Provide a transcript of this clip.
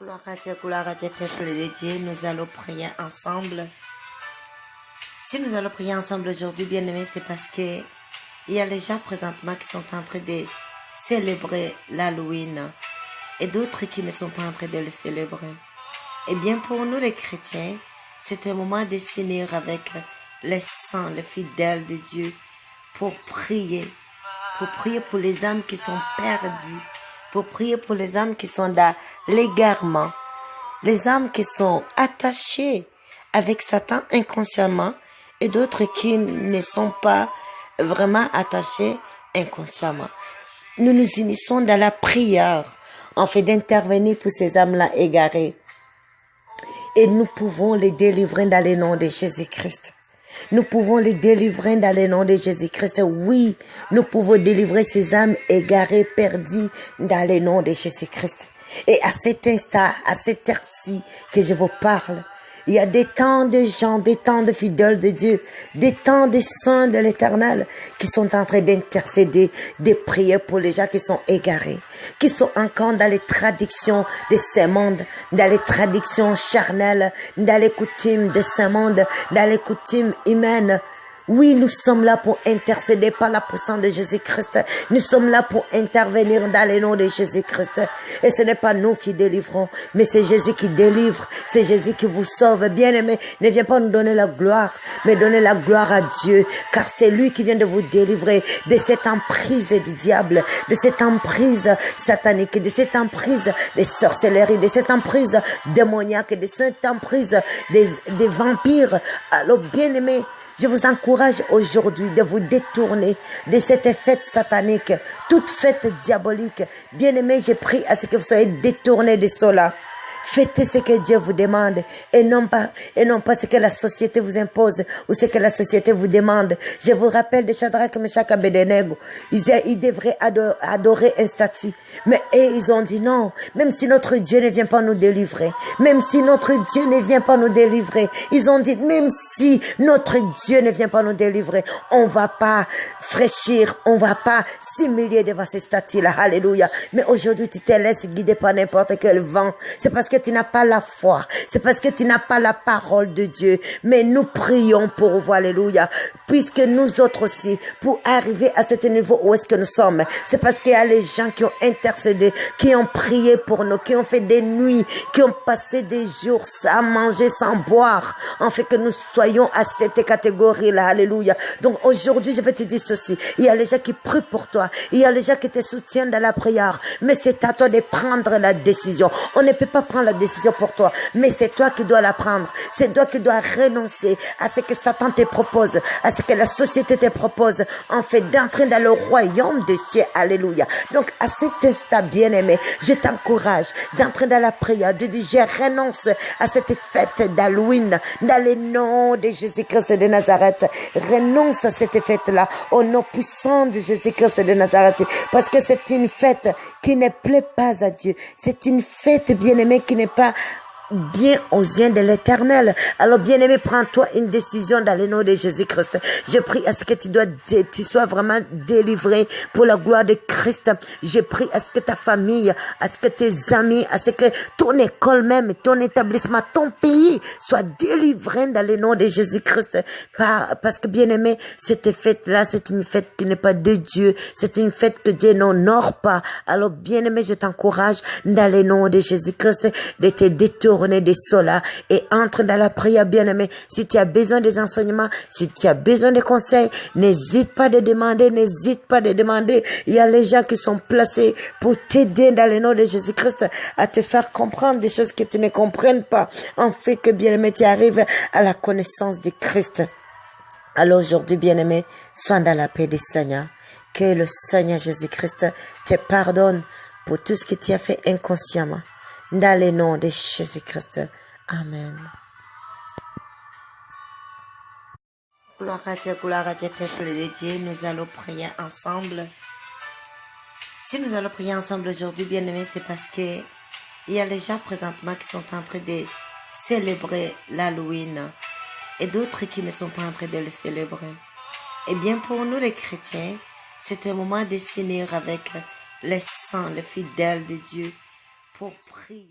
Gloire à Dieu, peuple de Dieu, nous allons prier ensemble. Si nous allons prier ensemble aujourd'hui, bien aimés, c'est parce que il y a les gens présentement qui sont en train de célébrer l'Halloween et d'autres qui ne sont pas en train de le célébrer. Eh bien, pour nous les chrétiens, c'est un moment de s'unir avec les saints, les fidèles de Dieu pour prier pour les âmes qui sont perdues, pour prier pour les âmes qui sont dans l'égarement, les âmes qui sont attachées avec Satan inconsciemment et d'autres qui ne sont pas vraiment attachées inconsciemment. Nous nous unissons dans la prière, en fait d'intervenir pour ces âmes-là égarées. Et nous pouvons les délivrer dans le nom de Jésus-Christ. Nous pouvons les délivrer dans le nom de Jésus-Christ. Oui, nous pouvons délivrer ces âmes égarées, perdues dans le nom de Jésus-Christ. Et à cet instant, à cette heure-ci que je vous parle, il y a des temps de gens, des temps de fidèles de Dieu, des temps de saints de l'Éternel qui sont en train d'intercéder, de prier pour les gens qui sont égarés, qui sont encore dans les traditions de ce monde, dans les traditions charnelles, dans les coutumes de ce monde, dans les coutumes humaines. Oui, nous sommes là pour intercéder par la puissance de Jésus-Christ. Nous sommes là pour intervenir dans le nom de Jésus-Christ. Et ce n'est pas nous qui délivrons, mais c'est Jésus qui délivre. C'est Jésus qui vous sauve. Bien-aimé, ne viens pas nous donner la gloire, mais donnez la gloire à Dieu. Car c'est lui qui vient de vous délivrer de cette emprise du diable, de cette emprise satanique, de cette emprise des sorcelleries, de cette emprise démoniaque, de cette emprise des vampires. Alors, bien-aimé, je vous encourage aujourd'hui de vous détourner de cette fête satanique, toute fête diabolique. Bien-aimés, j'ai prie à ce que vous soyez détournés de cela. Faites ce que Dieu vous demande et non pas ce que la société vous impose ou ce que la société vous demande. Je vous rappelle de Shadrach, Meshach et Abednego. Ils devraient adorer un statut. Mais ils ont dit non. Même si notre Dieu ne vient pas nous délivrer. Même si notre Dieu ne vient pas nous délivrer. Ils ont dit même si notre Dieu ne vient pas nous délivrer, on va pas fraîchir, on va pas s'humilier devant ces statues-là. Alléluia. Mais aujourd'hui, tu te laisses guider par n'importe quel vent. C'est parce que tu n'as pas la foi. C'est parce que tu n'as pas la parole de Dieu. Mais nous prions pour vous. Alléluia. Puisque nous autres aussi, pour arriver à ce niveau où est-ce que nous sommes, c'est parce qu'il y a les gens qui ont intercédé, qui ont prié pour nous, qui ont fait des nuits, qui ont passé des jours sans manger, sans boire, en fait que nous soyons à cette catégorie-là. Alléluia. Donc aujourd'hui, je vais te dire ceci. Il y a les gens qui prient pour toi. Il y a les gens qui te soutiennent dans la prière. Mais c'est à toi de prendre la décision. On ne peut pas prendre la décision pour toi. Mais c'est toi qui dois la prendre. C'est toi qui dois renoncer à ce que Satan te propose, à ce que la société te propose. En fait, d'entrer dans le royaume des cieux. Alléluia. Donc, à cet instant, bien-aimé, je t'encourage d'entrer dans la prière, de dire, je renonce à cette fête d'Halloween, dans le nom de Jésus-Christ de Nazareth. Renonce à cette fête-là, au nom puissant de Jésus-Christ de Nazareth, parce que c'est une fête qui ne plaît pas à Dieu. C'est une fête, bien-aimée, qui n'est pas bien aux yeux de l'Éternel. Alors, bien-aimé, prends-toi une décision dans le nom de Jésus-Christ. Je prie à ce que tu sois vraiment délivré pour la gloire de Christ. Je prie à ce que ta famille, à ce que tes amis, à ce que ton école même, ton établissement, ton pays soit délivré dans le nom de Jésus-Christ. Parce que, bien-aimé, cette fête-là, c'est une fête qui n'est pas de Dieu. C'est une fête que Dieu n'honore pas. Alors, bien-aimé, je t'encourage dans le nom de Jésus-Christ de te détourner de cela et entre dans la prière, bien-aimé. Si tu as besoin des enseignements, si tu as besoin de conseils, n'hésite pas de demander, n'hésite pas de demander. Il y a les gens qui sont placés pour t'aider dans le nom de Jésus-Christ à te faire comprendre des choses que tu ne comprennes pas. En fait que, bien-aimé, tu arrives à la connaissance de Christ. Alors aujourd'hui, bien-aimé, sois dans la paix du Seigneur. Que le Seigneur Jésus-Christ te pardonne pour tout ce que tu as fait inconsciemment. Dans le nom de Jésus-Christ. Amen. Gloire à Dieu, peuple de Dieu. Nous allons prier ensemble. Si nous allons prier ensemble aujourd'hui, bien aimés, c'est parce que il y a les gens présentement qui sont en train de célébrer l'Halloween et d'autres qui ne sont pas en train de le célébrer. Eh bien, pour nous les chrétiens, c'est un moment de s'unir avec les saints, les fidèles de Dieu, pour prier.